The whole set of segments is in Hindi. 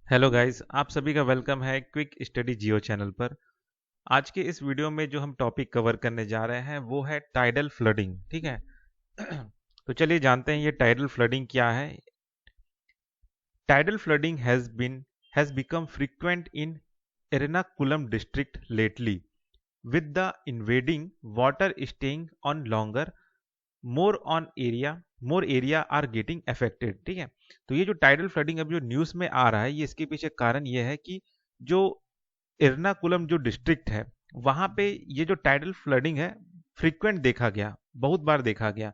हेलो गाइस, आप सभी का वेलकम है क्विक स्टडी जियो चैनल पर। आज के इस वीडियो में जो हम टॉपिक कवर करने जा रहे हैं वो है टाइडल फ्लडिंग। ठीक है। तो चलिए जानते हैं ये टाइडल फ्लडिंग क्या है। Tidal flooding has become frequent in Ernakulam district lately with the invading water staying on longer more area are getting affected। ठीक है। तो ये जो टाइडल फ्लडिंग अब जो न्यूज में आ रहा है ये इसके पीछे कारण ये है कि जो एर्नाकुलम जो डिस्ट्रिक्ट है वहां पे ये जो टाइडल फ्लडिंग है फ्रीक्वेंट देखा गया, बहुत बार देखा गया,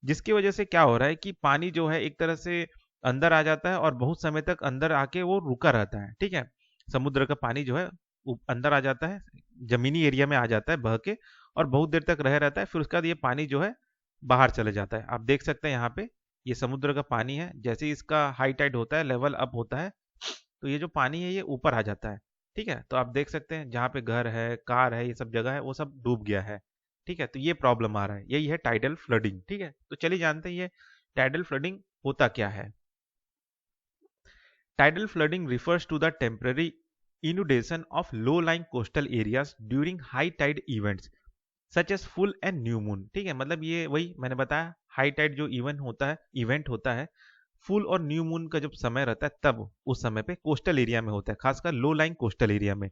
जिसकी वजह से क्या हो रहा है कि पानी जो है एक तरह से अंदर आ जाता है और बहुत समय तक अंदर आके वो रुका रहता है। ठीक है। समुद्र का पानी जो है अंदर आ जाता है, जमीनी एरिया में आ जाता है बह के, और बहुत देर तक रह रहता है। फिर उसके बाद ये पानी जो है बाहर चले जाता है। आप देख सकते हैं यहाँ पे ये समुद्र का पानी है, जैसे ही इसका हाई टाइड होता है, लेवल अप होता है, तो ये जो पानी है ये ऊपर आ जाता है। ठीक है। तो आप देख सकते हैं जहाँ पे घर है, कार है, ये सब जगह है वो सब डूब गया है। ठीक है। तो ये प्रॉब्लम आ रहा है, यही है टाइडल फ्लडिंग। ठीक है। तो चलिए जानते हैं ये टाइडल फ्लडिंग होता क्या है। Tidal flooding refers to the temporary inundation of low-lying coastal areas during high tide events such as full and new moon। ठीक है। मतलब ये वही मैंने बताया, हाई टाइड जो इवेंट होता है, फुल और न्यू मून का जब समय रहता है तब उस समय पे कोस्टल एरिया में होता है, खासकर लो लाइंग कोस्टल एरिया में।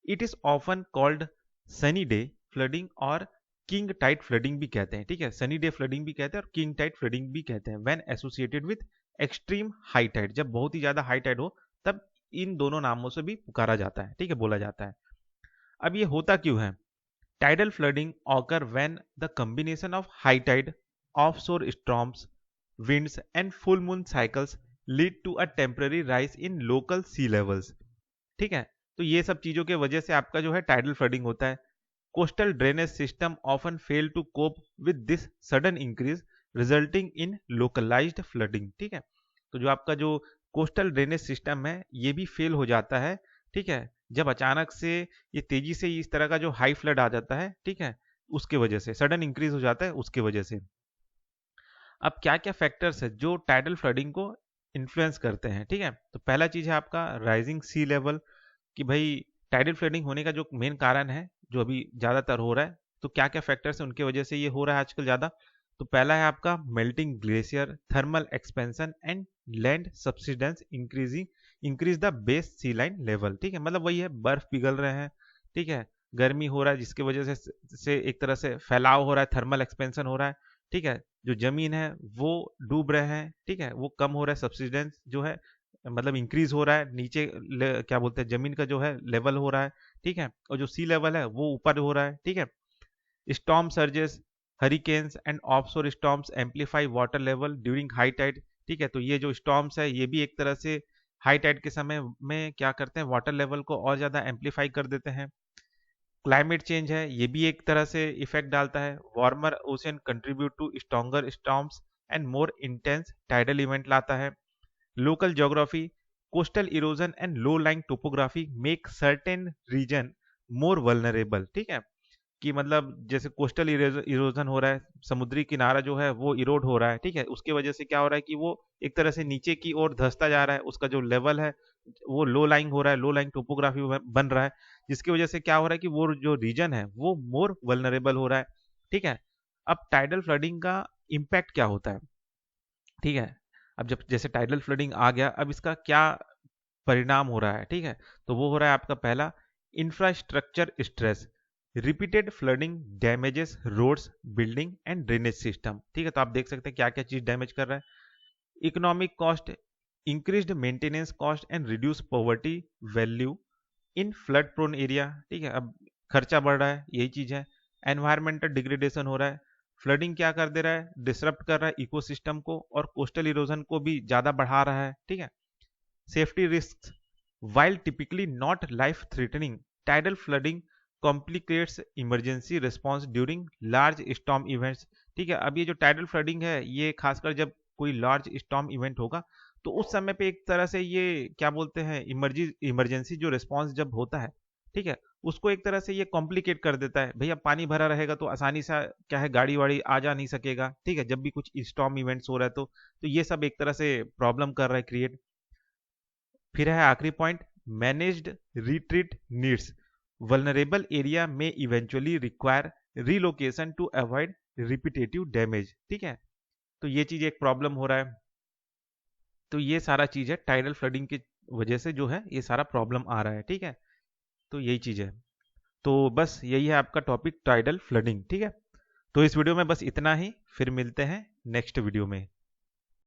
It is often called sunny day flooding और किंग टाइड फ्लडिंग भी कहते हैं। ठीक है। सनी डे फ्लडिंग भी कहते हैं और किंग टाइड फ्लडिंग भी कहते हैं when associated with extreme high tide. जब बहुत ही ज्यादा हाई टाइड हो तब इन दोनों नामों से भी पुकारा जाता है। ठीक है, बोला जाता है। अब ये होता क्यों है? Tidal flooding occur when the combination of high tide, offshore storms, winds and full moon cycles lead to a temporary rise in local sea levels। ठीक है। तो ये सब चीजों के वजह से आपका जो है टाइडल फ्लडिंग होता है। Coastal drainage system often fail to cope with this sudden increase resulting in localised flooding. ठीक है। तो जो आपका जो कोस्टल ड्रेनेज सिस्टम है ये भी फेल हो जाता है। ठीक है। जब अचानक से ये तेजी से इस तरह का जो हाई फ्लड आ जाता है, ठीक है, उसके वजह से सडन इंक्रीज हो जाता है उसके वजह से। अब क्या क्या फैक्टर्स है जो टाइडल फ्लडिंग को इन्फ्लुएंस करते हैं? ठीक है। तो पहला चीज है आपका राइजिंग सी लेवल, कि भाई टाइडल फ्लडिंग होने का जो मेन कारण है जो अभी ज्यादातर हो रहा है, तो क्या क्या फैक्टर्स है उनकी वजह से ये हो रहा है आजकल ज्यादा। तो पहला है आपका melting glacier, thermal expansion and land subsidence increasing increase the base sea line level. ठीक है। मतलब वही है, बर्फ पिघल रहे हैं। ठीक है। गर्मी हो रहा है जिसकी वजह से एक तरह से फैलाव हो रहा है, थर्मल एक्सपेंशन हो रहा है। ठीक है। जो जमीन है वो डूब रहे हैं। ठीक है। वो कम हो रहा है, सब्सिडेंस जो है मतलब इंक्रीज हो रहा है, नीचे क्या बोलते हैं, जमीन का जो है लेवल हो रहा है। ठीक है। और जो सी लेवल है वो ऊपर हो रहा है। ठीक है। Storm surges, hurricanes and offshore storms amplify water level during high tide. ठीक है। तो ये जो स्टॉर्म्स है ये भी एक तरह से हाई टाइड के समय में क्या करते हैं, वाटर लेवल को और ज्यादा एम्पलीफाई कर देते हैं। क्लाइमेट चेंज है ये भी एक तरह से इफेक्ट डालता है। Warmer ocean contribute to stronger storms and more intense tidal event लाता है। Local geography, coastal erosion and low lying topography make certain region more vulnerable. ठीक है। कि मतलब जैसे कोस्टल इरोजन हो रहा है, समुद्री किनारा जो है वो इरोड हो रहा है। ठीक है। उसके वजह से क्या हो रहा है कि वो एक तरह से नीचे की ओर धंसता जा रहा है, उसका जो लेवल है वो लो लाइंग हो रहा है, लो लाइंग टोपोग्राफी बन रहा है, जिसकी वजह से क्या हो रहा है कि वो जो रीजन है वो मोर वल्नरेबल हो रहा है। ठीक है। अब टाइडल फ्लडिंग का इम्पैक्ट क्या होता है? ठीक है। अब जब जैसे टाइडल फ्लडिंग आ गया, अब इसका क्या परिणाम हो रहा है? ठीक है। तो वो हो रहा है आपका पहला, infrastructure stress, repeated flooding damages roads, building and drainage system. ठीक है। तो आप देख सकते हैं क्या क्या चीज डैमेज कर रहा है। Economic cost, increased maintenance cost and reduce poverty value in flood prone area. ठीक है। अब खर्चा बढ़ रहा है, यही चीज है। एनवायरमेंटल डिग्रेडेशन हो रहा है, फ्लडिंग क्या कर दे रहा है, डिसरप्ट कर रहा है इकोसिस्टम को और कोस्टल इरोजन को भी ज्यादा बढ़ा रहा है। ठीक है। Safety risk, while typically not life threatening, tidal flooding complicates emergency response during large storm events। ठीक है। अब ये जो टाइडल फ्लडिंग है ये खासकर जब कोई लार्ज स्टॉर्म इवेंट होगा तो उस समय पे एक तरह से ये क्या बोलते हैं, इमरजेंसी जो रिस्पॉन्स जब होता है, ठीक है, उसको एक तरह से ये कॉम्प्लिकेट कर देता है। भैया पानी भरा रहेगा तो आसानी से क्या है, गाड़ी वाड़ी आ जा नहीं सकेगा। ठीक है। जब भी कुछ स्टॉर्म इवेंट्स हो रहा है तो ये सब एक तरह से प्रॉब्लम कर रहा है क्रिएट। फिर है आखिरी point, managed retreat needs, vulnerable area में eventually require relocation to avoid repetitive damage. ठीक है, तो ये चीज एक प्रॉब्लम हो रहा है। तो ये सारा चीज है टाइडल फ्लडिंग की वजह से जो है ये सारा प्रॉब्लम आ रहा है। ठीक है, तो यही चीज है। तो बस यही है आपका टॉपिक टाइडल फ्लडिंग। ठीक है, तो इस वीडियो में बस इतना ही, फिर मिलते हैं नेक्स्ट वीडियो में।